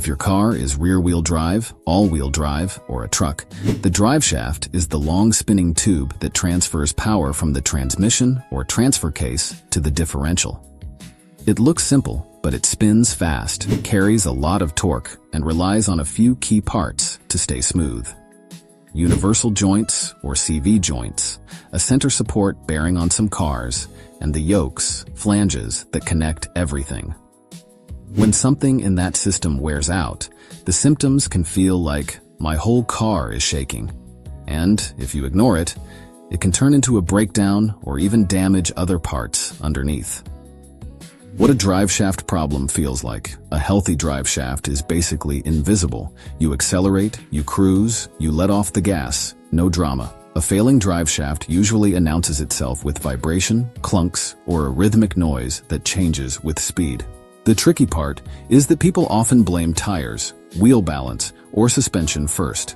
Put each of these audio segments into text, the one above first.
If your car is rear-wheel drive, all-wheel drive, or a truck, the driveshaft is the long spinning tube that transfers power from the transmission or transfer case to the differential. It looks simple, but it spins fast, carries a lot of torque, and relies on a few key parts to stay smooth. Universal joints, or CV joints, a center support bearing on some cars, and the yokes, flanges, that connect everything. When something in that system wears out, the symptoms can feel like, my whole car is shaking. And, if you ignore it, it can turn into a breakdown or even damage other parts underneath. What a driveshaft problem feels like. A healthy driveshaft is basically invisible. You accelerate, you cruise, you let off the gas, no drama. A failing driveshaft usually announces itself with vibration, clunks, or a rhythmic noise that changes with speed. The tricky part is that people often blame tires, wheel balance, or suspension first.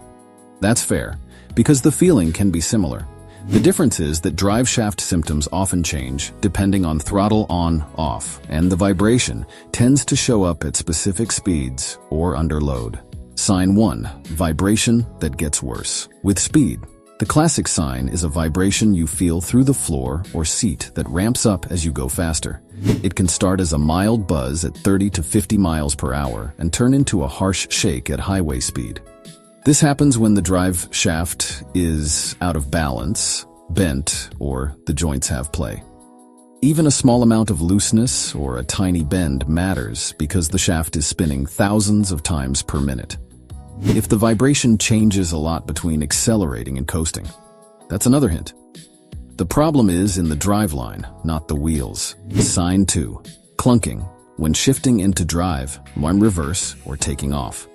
That's fair, because the feeling can be similar. The difference is that driveshaft symptoms often change depending on throttle on, off, and the vibration tends to show up at specific speeds or under load. Sign 1. Vibration that gets worse. With speed, the classic sign is a vibration you feel through the floor or seat that ramps up as you go faster. It can start as a mild buzz at 30 to 50 miles per hour and turn into a harsh shake at highway speed. This happens when the drive shaft is out of balance, bent, or the joints have play. Even a small amount of looseness or a tiny bend matters because the shaft is spinning thousands of times per minute. If the vibration changes a lot between accelerating and coasting, that's another hint. The problem is in the driveline, not the wheels. Sign 2. Clunking, when shifting into drive, reverse, or taking off.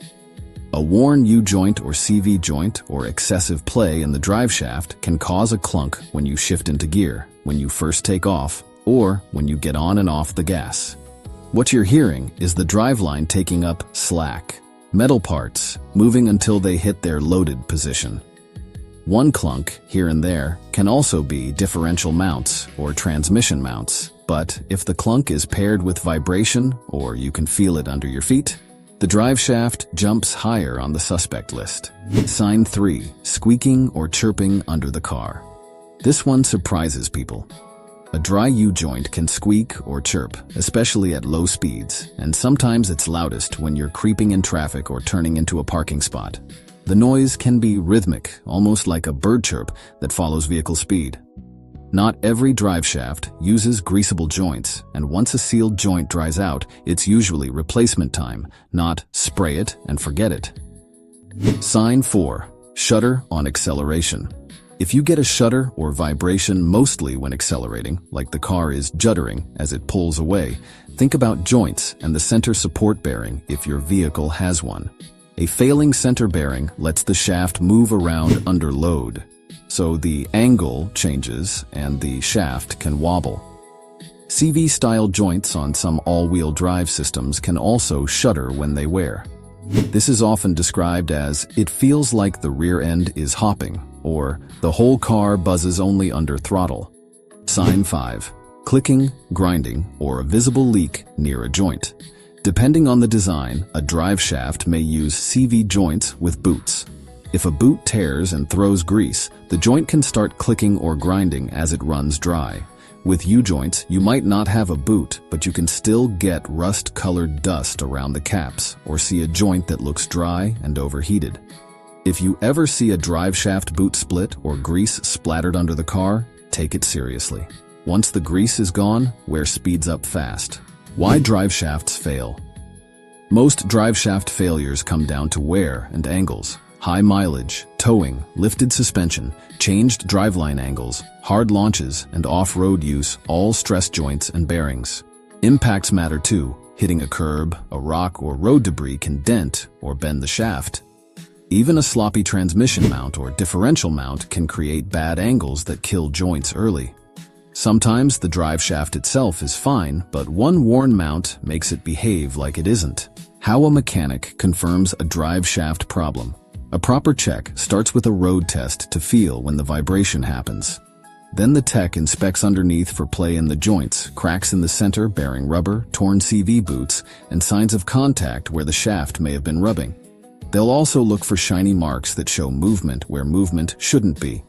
A worn U-joint or CV joint or excessive play in the driveshaft can cause a clunk when you shift into gear, when you first take off, or when you get on and off the gas. What you're hearing is the driveline taking up slack, metal parts moving until they hit their loaded position. One clunk, here and there, can also be differential mounts or transmission mounts, but if the clunk is paired with vibration, or you can feel it under your feet, the driveshaft jumps higher on the suspect list. Sign 3. Squeaking or chirping under the car. This one surprises people. A dry U-joint can squeak or chirp, especially at low speeds, and sometimes it's loudest when you're creeping in traffic or turning into a parking spot. The noise can be rhythmic, almost like a bird chirp that follows vehicle speed. Not every driveshaft uses greasable joints, and once a sealed joint dries out, it's usually replacement time, not spray it and forget it. Sign 4. Shudder on acceleration. If you get a shudder or vibration mostly when accelerating, like the car is juddering as it pulls away, think about joints and the center support bearing if your vehicle has one. A failing center bearing lets the shaft move around under load, so the angle changes and the shaft can wobble. CV-style joints on some all-wheel drive systems can also shudder when they wear. This is often described as, it feels like the rear end is hopping, or the whole car buzzes only under throttle. Sign 5. Clicking, grinding, or a visible leak near a joint. Depending on the design, a driveshaft may use CV joints with boots. If a boot tears and throws grease, the joint can start clicking or grinding as it runs dry. With U-joints, you might not have a boot, but you can still get rust-colored dust around the caps or see a joint that looks dry and overheated. If you ever see a driveshaft boot split or grease splattered under the car, take it seriously. Once the grease is gone, wear speeds up fast. Why driveshafts fail? Most driveshaft failures come down to wear and angles. High mileage, towing, lifted suspension, changed driveline angles, hard launches, and off-road use all stress joints and bearings. Impacts matter too. Hitting a curb, a rock, or road debris can dent or bend the shaft. Even a sloppy transmission mount or differential mount can create bad angles that kill joints early. Sometimes the driveshaft itself is fine, but one worn mount makes it behave like it isn't. How a mechanic confirms a driveshaft problem. A proper check starts with a road test to feel when the vibration happens. Then the tech inspects underneath for play in the joints, cracks in the center bearing rubber, torn CV boots, and signs of contact where the shaft may have been rubbing. They'll also look for shiny marks that show movement where movement shouldn't be.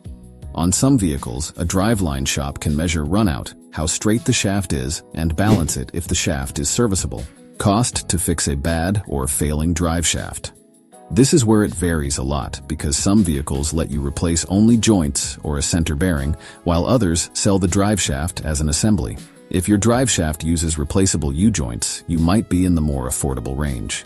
On some vehicles, a driveline shop can measure runout, how straight the shaft is, and balance it if the shaft is serviceable. Cost to fix a bad or failing drive shaft. This is where it varies a lot because some vehicles let you replace only joints or a center bearing, while others sell the drive shaft as an assembly. If your drive shaft uses replaceable U-joints, you might be in the more affordable range.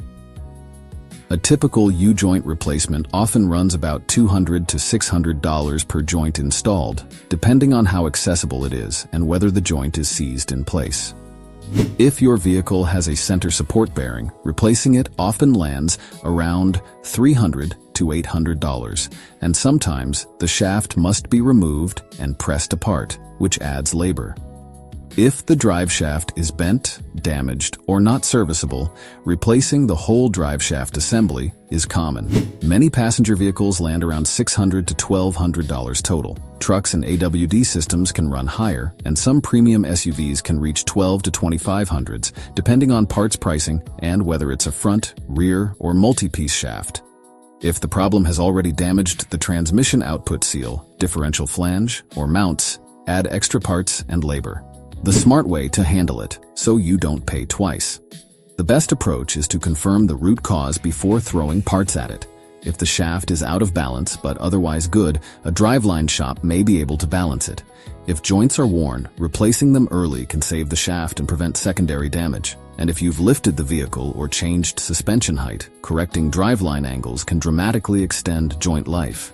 A typical U-joint replacement often runs about $200 to $600 per joint installed, depending on how accessible it is and whether the joint is seized in place. If your vehicle has a center support bearing, replacing it often lands around $300 to $800, and sometimes the shaft must be removed and pressed apart, which adds labor. If the drive shaft is bent, damaged, or not serviceable, replacing the whole drive shaft assembly is common. Many passenger vehicles land around $600 to $1,200 total. Trucks and AWD systems can run higher, and some premium SUVs can reach $1,200 to $2,500, depending on parts pricing and whether it's a front, rear, or multi-piece shaft. If the problem has already damaged the transmission output seal, differential flange, or mounts, add extra parts and labor. The smart way to handle it, so you don't pay twice. The best approach is to confirm the root cause before throwing parts at it. If the shaft is out of balance but otherwise good, a driveline shop may be able to balance it. If joints are worn, replacing them early can save the shaft and prevent secondary damage. And if you've lifted the vehicle or changed suspension height, correcting driveline angles can dramatically extend joint life.